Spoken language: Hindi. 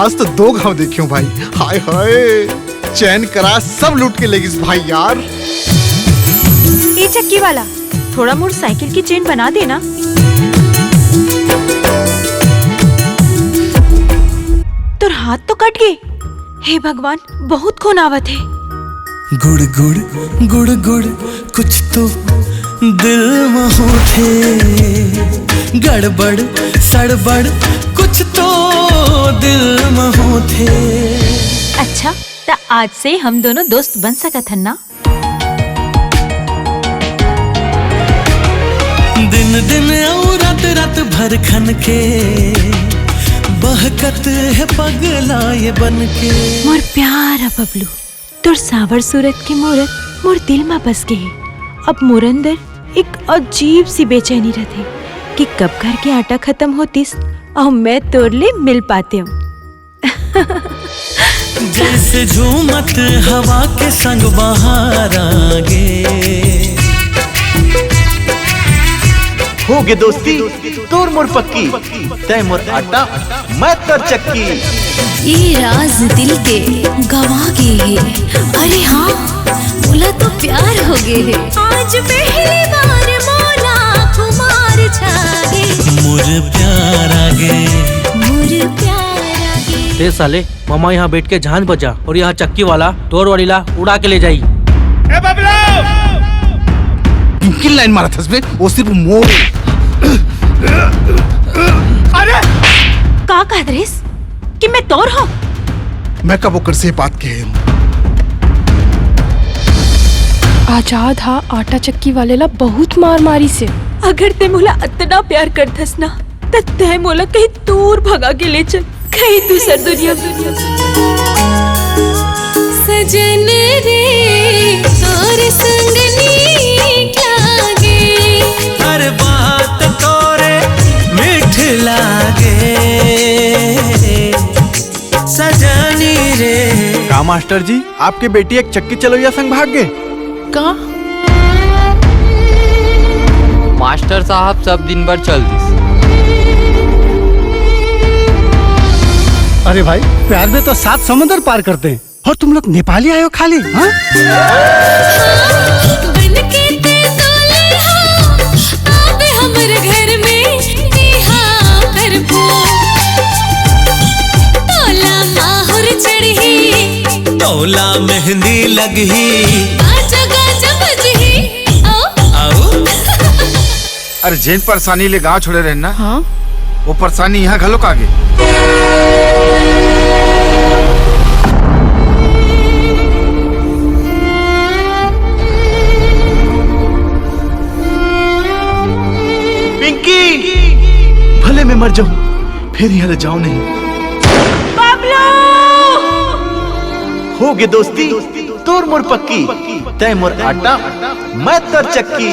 आज तो 2 घाव देखियो भाई। हाय हाय, चैन करा सब लूट के लेगी भाई यार। ये चक्की वाला, थोड़ा मोटरसाइकिल की चेन बना देना। तो हाथ तो कट गए। हे भगवान, बहुत खून आवत है। गुड़ गुड़ गुड़ गुड़ कुछ तो दिल में थे, गड़बड़ सड़बड़ कुछ तो दिल में थे। अच्छा, तो आज से हम दोनों दोस्त बन सकत हन ना? दिन दिन और रात रात भर खन के बहकत है पगला ये बन के। मोर प्यारा बबलू, तोर सावर सूरत की मूरत मोर दिल में बस गई। अब मोर अंदर एक अजीब सी बेचैनी रहती कि कब घर के आटा खत्म होतीस और मैं तोर ले मिल पाते हूँ। जैसे झूमत हवा के संग बाहर आगे। हो गे दोस्ती तोर मोर पक्की, तय मोर आटा मैं तर चक्की। ये राज दिल के गवा गए है। अरे हाँ, मोला तो प्यार हो गए है। आज पहली बार मोला कुमार छागे। मोर प्यार आगे, मोर प्यार आगे। ते साले, मामा यहाँ बैठ के झांझ बजा और यहाँ चक्की वाला तोर वाली ला उड़ा के ले जाई। ए बबलू, किन लाइन मारा था इसमें? वो सिर्फ मोर। अरे का कहत कि मैं तोर हूँ? मैं कब ओकर से बात कहे हूँ? आजाद हा आटा चक्की वाले ला बहुत मार मारी से। अगर ते मोला इतना प्यार करथस ना, तो ते मोला कहीं दूर भगा के ले चल, कहीं दूसर दुनिया। सजन रे तोर संग नीक लागे। हर बात तोरे मीठ लागे। सजनी रे। का मास्टर जी, आपके बेटी एक चक्की चलोया संग भाग गए? का मास्टर साहब सब दिन भर चल दिस। अरे भाई, प्यार में तो 7 समुद्र पार करते हैं और तुम लोग नेपाली आए हो खाली। हाँ? घर में तोला माहुर चढ़ी, तोला मेहंदी लगी, गाजा गाजा बजही। आओ अरे जेन परेशानी ले गांव छोड़े रहना, हाँ? वो परेशानी यहाँ घलोक आगे। पिंकी, भले मैं मर जाऊं फिर यहाँ ले जाऊं नहीं। हो गे दोस्ती तोर मोर पक्की, तय मोर आटा मैं तर चक्की।